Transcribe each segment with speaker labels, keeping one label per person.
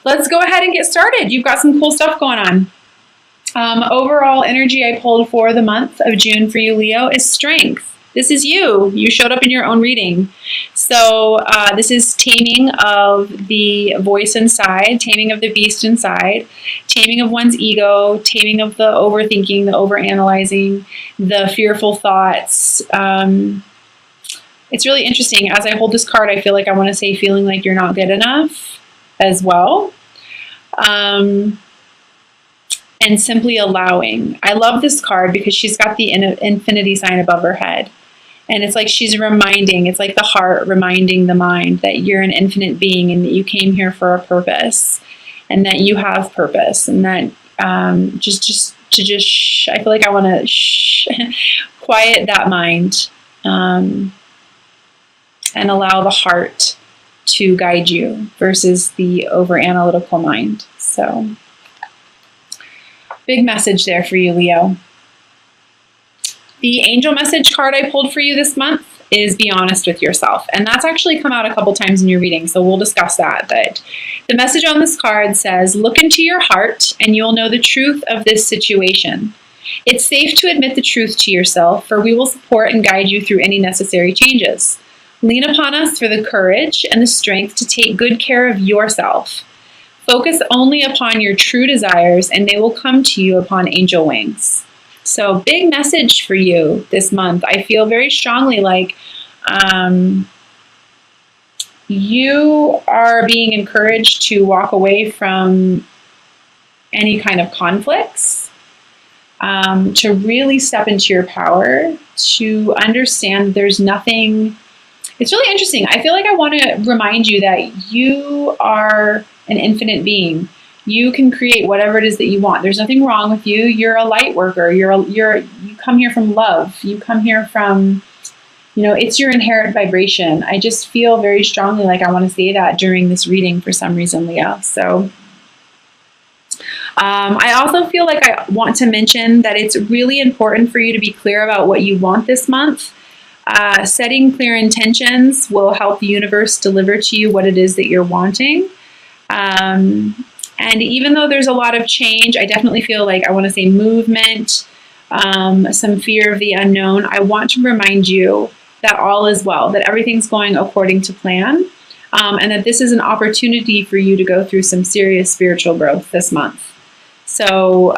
Speaker 1: let's go ahead and get started. You've got some cool stuff going on. Overall energy I pulled for the month of June for you, Leo, is strength. This is you. You showed up in your own reading. So this is taming of the voice inside, taming of the beast inside, taming of one's ego, taming of the overthinking, the overanalyzing, the fearful thoughts. It's really interesting. As I hold this card, I feel like I want to say feeling like you're not good enough as well. And simply allowing. I love this card because she's got the infinity sign above her head. And it's like she's reminding, it's like the heart reminding the mind that you're an infinite being and that you came here for a purpose and that you have purpose and that I feel like I want to quiet that mind and allow the heart to guide you versus the over-analytical mind. So, big message there for you, Leo. The angel message card I pulled for you this month is be honest with yourself. And that's actually come out a couple times in your reading, so we'll discuss that. But the message on this card says, look into your heart and you'll know the truth of this situation. It's safe to admit the truth to yourself, for we will support and guide you through any necessary changes. Lean upon us for the courage and the strength to take good care of yourself. Focus only upon your true desires and they will come to you upon angel wings. So big message for you this month. I feel very strongly like you are being encouraged to walk away from any kind of conflicts, to really step into your power, to understand there's nothing. It's really interesting. I feel like I want to remind you that you are an infinite being. You can create whatever it is that you want. There's nothing wrong with you. You're a light worker. You come here from love. You come here from, it's your inherent vibration. I just feel very strongly like I want to say that during this reading for some reason, Leo. So I also feel like I want to mention that it's really important for you to be clear about what you want this month. Setting clear intentions will help the universe deliver to you what it is that you're wanting. And even though there's a lot of change, I definitely feel like I want to say movement, some fear of the unknown. I want to remind you that all is well, that everything's going according to plan, and that this is an opportunity for you to go through some serious spiritual growth this month. So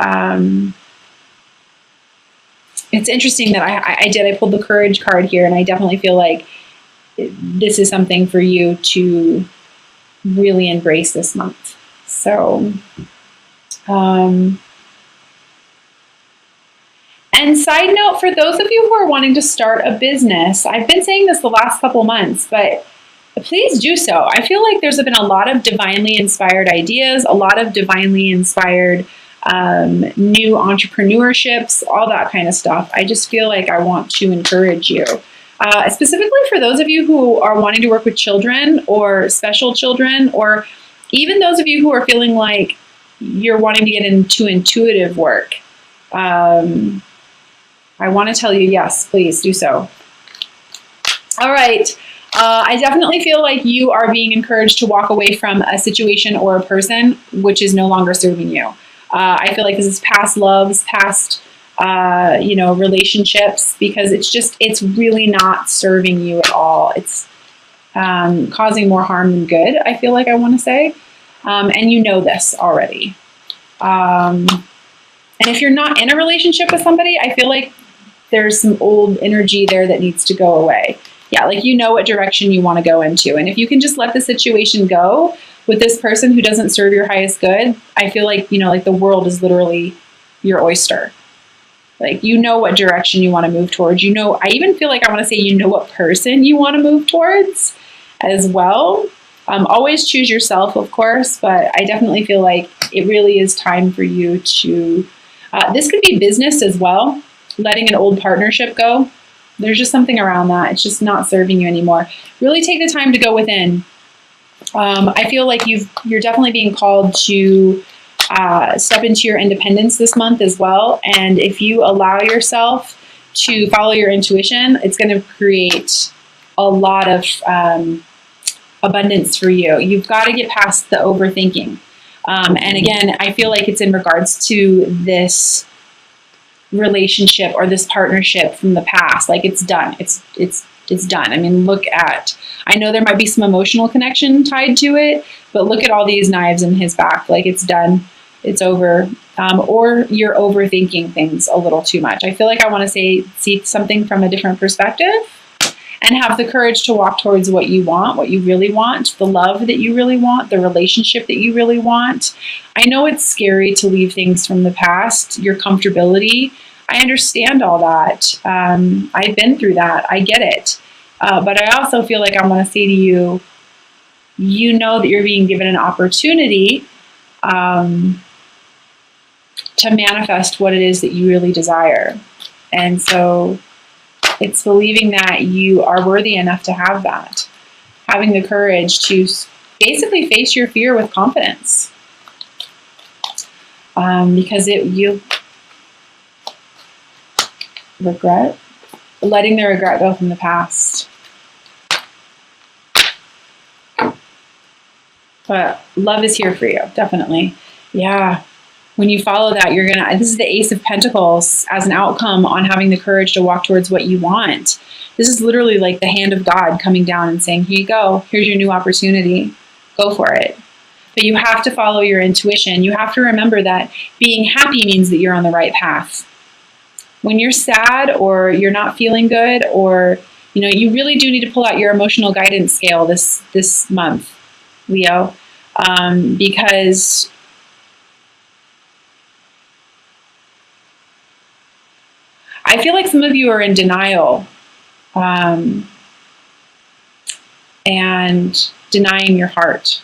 Speaker 1: it's interesting that I pulled the courage card here, and I definitely feel like this is something for you to really embrace this month. So, and side note, for those of you who are wanting to start a business, I've been saying this the last couple months, but please do so. I feel like there's been a lot of divinely inspired ideas, a lot of divinely inspired new entrepreneurships, all that kind of stuff. I just feel like I want to encourage you. Specifically for those of you who are wanting to work with children or special children, or even those of you who are feeling like you're wanting to get into intuitive work. I want to tell you, yes, please do so. All right. I definitely feel like you are being encouraged to walk away from a situation or a person which is no longer serving you. I feel like this is past loves, past relationships, because it's really not serving you at all. It's causing more harm than good, I feel like I want to say. And you know this already. And if you're not in a relationship with somebody, I feel like there's some old energy there that needs to go away. Yeah, like you know what direction you want to go into. And if you can just let the situation go with this person who doesn't serve your highest good, I feel like, like the world is literally your oyster. Like, you know what direction you want to move towards. I even feel like I want to say, what person you want to move towards as well. Always choose yourself, of course, but I definitely feel like it really is time for you to, this could be business as well, letting an old partnership go. There's just something around that. It's just not serving you anymore. Really take the time to go within. I feel like you're definitely being called to step into your independence this month as well. And if you allow yourself to follow your intuition, it's going to create a lot of abundance for you. You've got to get past the overthinking. And again, I feel like it's in regards to this relationship or this partnership from the past. Like it's done. It's done. I mean, look at, I know there might be some emotional connection tied to it, but look at all these knives in his back. Like it's done. It's over. Or you're overthinking things a little too much. I feel like I want to see something from a different perspective and have the courage to walk towards what you want, what you really want, the love that you really want, the relationship that you really want. I know it's scary to leave things from the past, your comfortability. I understand all that. I've been through that. I get it. But I also feel like I want to say to you, you know that you're being given an opportunity to manifest what it is that you really desire. And so it's believing that you are worthy enough to have that. Having the courage to basically face your fear with confidence. Because you regret, letting the regret go from the past. But love is here for you, definitely. Yeah. When you follow that, this is the Ace of Pentacles as an outcome on having the courage to walk towards what you want. This is literally like the hand of God coming down and saying, here you go, here's your new opportunity, go for it. But you have to follow your intuition. You have to remember that being happy means that you're on the right path. When you're sad or you're not feeling good, or, you really do need to pull out your emotional guidance scale this month, Leo, because I feel like some of you are in denial and denying your heart.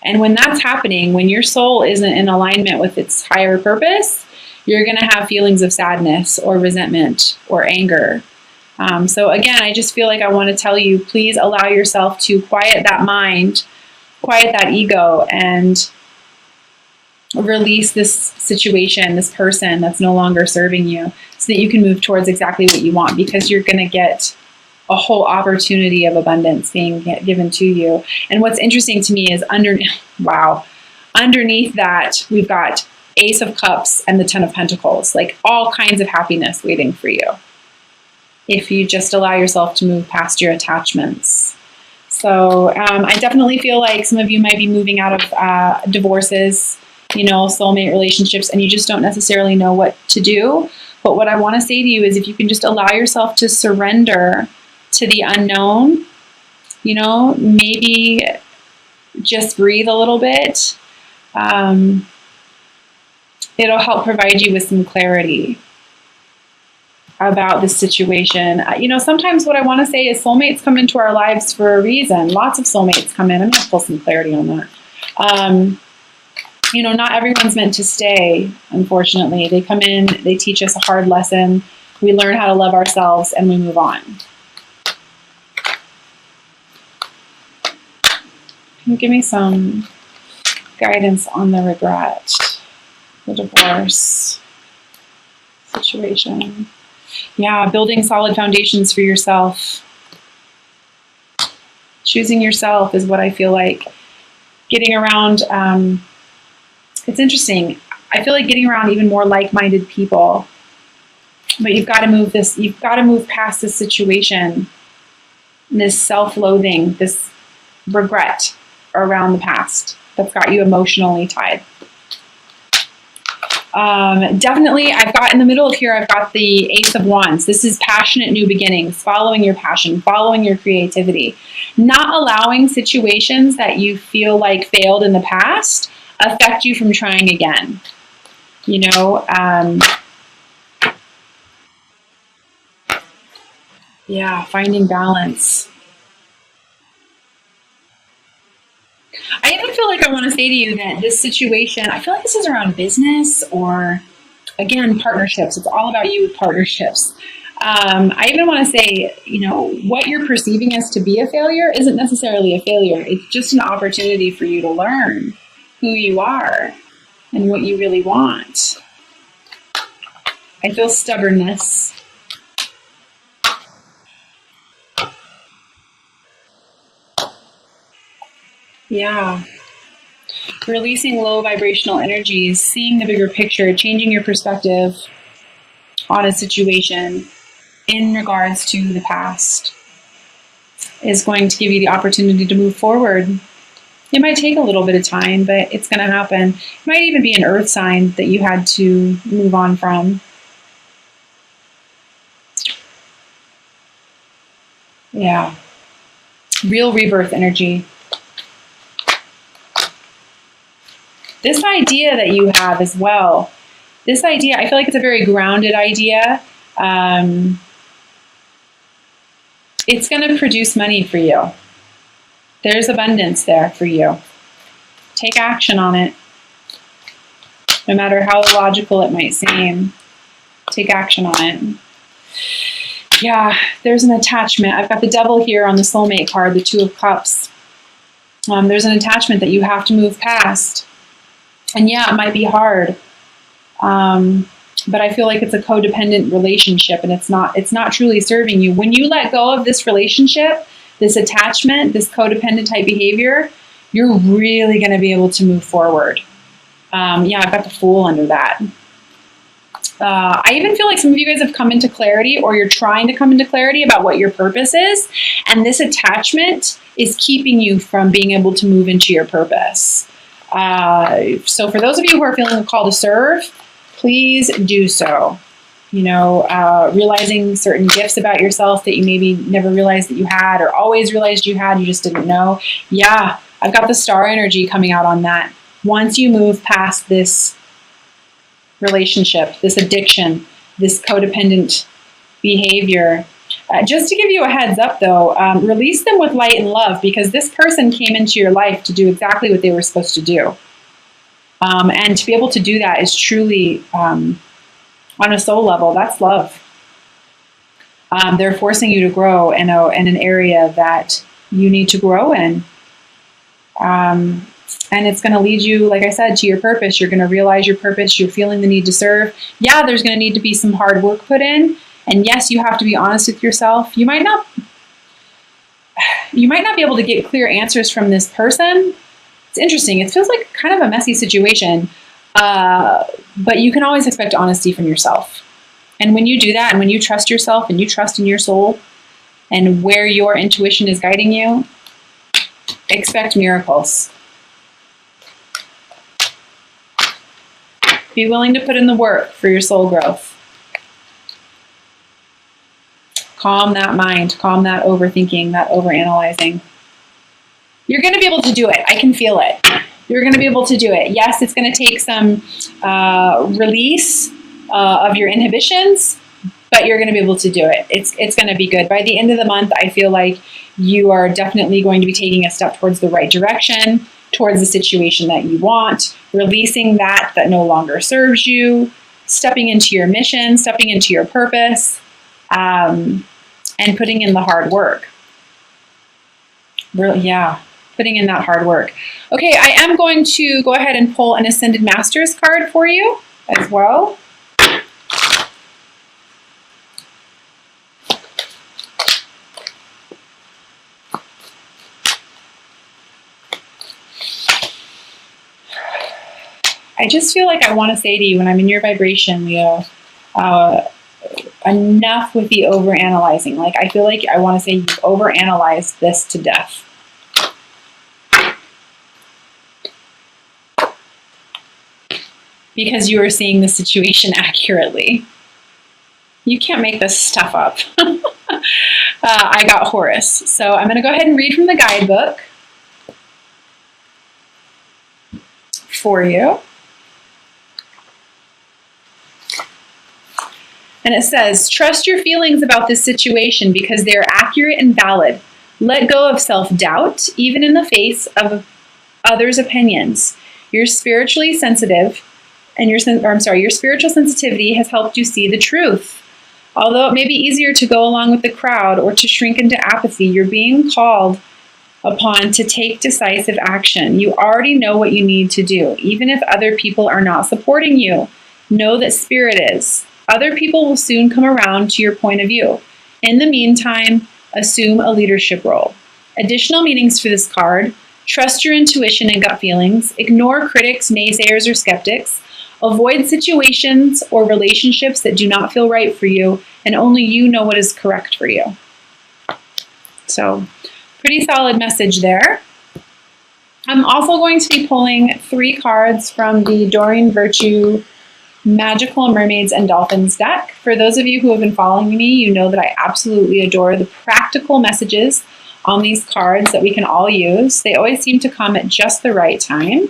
Speaker 1: And when that's happening, when your soul isn't in alignment with its higher purpose, you're going to have feelings of sadness or resentment or anger. So again, I just feel like I want to tell you, please allow yourself to quiet that mind, quiet that ego, and release this situation, this person that's no longer serving you, so that you can move towards exactly what you want, because you're going to get a whole opportunity of abundance being given to you. And what's interesting to me is underneath that, we've got Ace of Cups and the Ten of Pentacles, like all kinds of happiness waiting for you if you just allow yourself to move past your attachments. So I definitely feel like some of you might be moving out of divorces, soulmate relationships, and you just don't necessarily know what to do. But what I want to say to you is, if you can just allow yourself to surrender to the unknown, maybe just breathe a little bit, it'll help provide you with some clarity about this situation. Sometimes what I want to say is soulmates come into our lives for a reason. Lots of soulmates come in. I'm going to pull some clarity on that. Not everyone's meant to stay, unfortunately. They come in, they teach us a hard lesson, we learn how to love ourselves, and we move on. Can you give me some guidance on the regret, the divorce situation? Yeah, building solid foundations for yourself. Choosing yourself is what I feel like. Getting around... it's interesting. I feel like getting around even more like-minded people, but you've got to move past this situation, this self-loathing, this regret around the past that's got you emotionally tied. Definitely, I've got in the middle of here, I've got the Ace of Wands. This is passionate new beginnings, following your passion, following your creativity, not allowing situations that you feel like failed in the past affect you from trying again. Finding balance. I even feel like I want to say to you that this situation, I feel like this is around business or, again, partnerships. It's all about you with partnerships. I even want to say, what you're perceiving as to be a failure isn't necessarily a failure. It's just an opportunity for you to learn who you are and what you really want. I feel stubbornness. Yeah. Releasing low vibrational energies, seeing the bigger picture, changing your perspective on a situation in regards to the past is going to give you the opportunity to move forward. It might take a little bit of time, but it's going to happen. It might even be an earth sign that you had to move on from. Yeah. Real rebirth energy. This idea that you have as well, this idea, I feel like it's a very grounded idea. It's going to produce money for you. There's abundance there for you. Take action on it. No matter how illogical it might seem, take action on it. Yeah, there's an attachment. I've got the devil here on the soulmate card, the Two of Cups. There's an attachment that you have to move past. And yeah, it might be hard. But I feel like it's a codependent relationship and it's not truly serving you. When you let go of this relationship, this attachment, this codependent type behavior, you're really going to be able to move forward. Yeah, I've got the Fool under that. I even feel like some of you guys have come into clarity, or you're trying to come into clarity about what your purpose is. And this attachment is keeping you from being able to move into your purpose. So for those of you who are feeling a call to serve, please do so. You know, realizing certain gifts about yourself that you maybe never realized that you had, or always realized you had, you just didn't know. Yeah, I've got the Star energy coming out on that. Once you move past this relationship, this addiction, this codependent behavior, just to give you a heads up though, release them with light and love, because this person came into your life to do exactly what they were supposed to do. And to be able to do that is truly, on a soul level, that's love. They're forcing you to grow in an area that you need to grow in. And it's going to lead you, like I said, to your purpose. You're going to realize your purpose. You're feeling the need to serve. Yeah, there's going to need to be some hard work put in. And yes, you have to be honest with yourself. You might not be able to get clear answers from this person. It's interesting. It feels like kind of a messy situation. But you can always expect honesty from yourself. And when you do that, and when you trust yourself and you trust in your soul and where your intuition is guiding you, expect miracles. Be willing to put in the work for your soul growth. Calm that mind, calm that overthinking, that overanalyzing. You're going to be able to do it. I can feel it. You're going to be able to do it. Yes, it's going to take some release of your inhibitions, but you're going to be able to do it. It's going to be good. By the end of the month, I feel like you are definitely going to be taking a step towards the right direction, towards the situation that you want, releasing that no longer serves you, stepping into your mission, stepping into your purpose, and putting in the hard work. Really, yeah, putting in that hard work. Okay, I am going to go ahead and pull an Ascended Masters card for you as well. I just feel like I want to say to you, when I'm in your vibration, Leo, enough with the overanalyzing. Like, I feel like I want to say you've overanalyzed this to death. Because you are seeing the situation accurately. You can't make this stuff up. I got Horus. So I'm going to go ahead and read from the guidebook for you. And it says, trust your feelings about this situation because they are accurate and valid. Let go of self-doubt, even in the face of others' opinions. You're spiritually sensitive, and your spiritual sensitivity has helped you see the truth. Although it may be easier to go along with the crowd or to shrink into apathy, you're being called upon to take decisive action. You already know what you need to do, even if other people are not supporting you. Know that Spirit is. Other people will soon come around to your point of view. In the meantime, assume a leadership role. Additional meanings for this card. Trust your intuition and gut feelings. Ignore critics, naysayers, or skeptics. Avoid situations or relationships that do not feel right for you, and only you know what is correct for you. So, pretty solid message there. I'm also going to be pulling 3 cards from the Doreen Virtue Magical Mermaids and Dolphins deck. For those of you who have been following me, you know that I absolutely adore the practical messages on these cards that we can all use. They always seem to come at just the right time.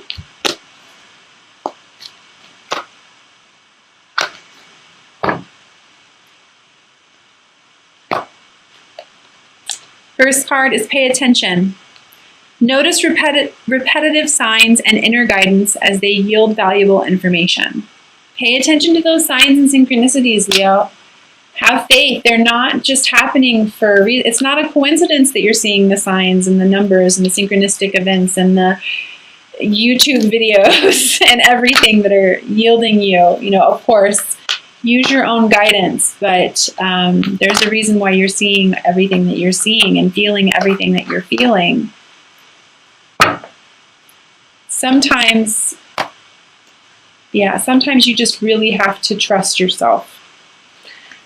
Speaker 1: First card is pay attention. Notice repetitive signs and inner guidance as they yield valuable information. Pay attention to those signs and synchronicities, Leo. Have faith. They're not just happening for a reason. It's not a coincidence that you're seeing the signs and the numbers and the synchronistic events and the YouTube videos and everything that are yielding you. You know, of course, use your own guidance, but there's a reason why you're seeing everything that you're seeing and feeling everything that you're feeling. Sometimes you just really have to trust yourself.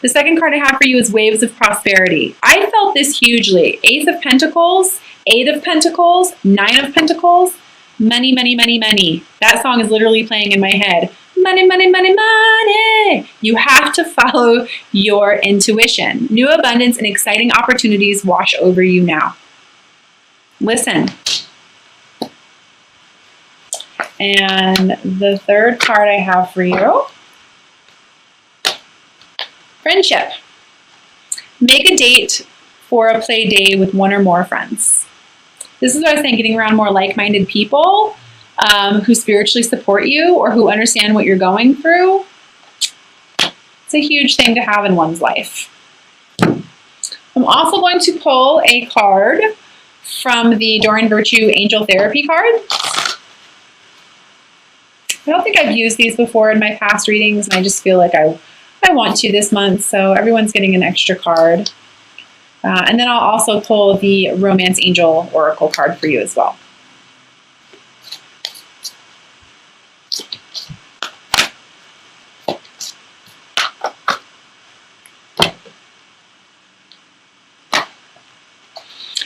Speaker 1: The second card I have for you is Waves of Prosperity. I felt this hugely. Ace of Pentacles, 8 of Pentacles, 9 of Pentacles, money, money, money, money. That song is literally playing in my head. Money, money, money, money. You have to follow your intuition. New abundance and exciting opportunities wash over you now. Listen. And the third card I have for you, friendship. Make a date for a play day with 1 or more friends. This is what I was saying, getting around more like-minded people who spiritually support you or who understand what you're going through. It's a huge thing to have in one's life. I'm also going to pull a card from the Doreen Virtue Angel Therapy card. I don't think I've used these before in my past readings, and I just feel like I want to this month, so everyone's getting an extra card. And then I'll also pull the Romance Angel Oracle card for you as well.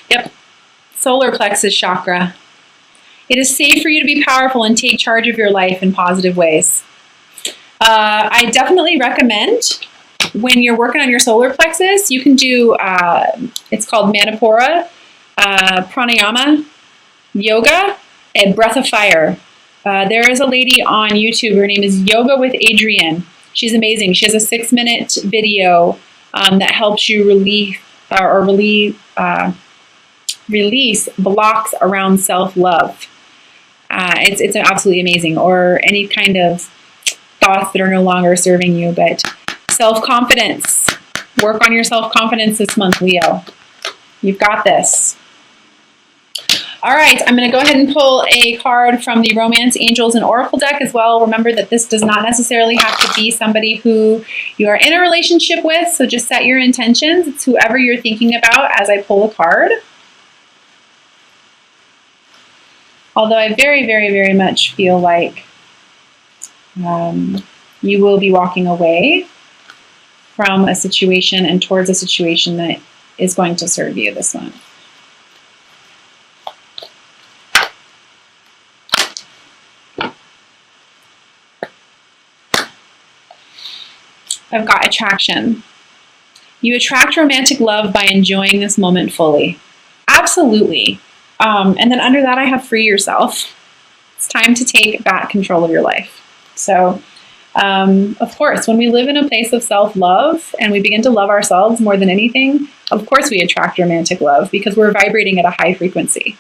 Speaker 1: Yep, solar plexus chakra. It is safe for you to be powerful and take charge of your life in positive ways. I definitely recommend when you're working on your solar plexus, you can do, it's called Manipura, pranayama, yoga, and breath of fire. There is a lady on YouTube, her name is Yoga with Adrienne. She's amazing. She has a 6-minute video that helps you release blocks around self-love. It's absolutely amazing. Or any kind of thoughts that are no longer serving you, but self-confidence. Work on your self-confidence this month, Leo. You've got this. All right, I'm going to go ahead and pull a card from the Romance Angels and Oracle deck as well. Remember that this does not necessarily have to be somebody who you are in a relationship with, so just set your intentions. It's whoever you're thinking about as I pull a card. Although I very, very, very much feel like you will be walking away from a situation and towards a situation that is going to serve you this month. I've got attraction. You attract romantic love by enjoying this moment fully. Absolutely. And then under that, I have free yourself. It's time to take back control of your life. So, of course, when we live in a place of self-love and we begin to love ourselves more than anything, of course we attract romantic love because we're vibrating at a high frequency.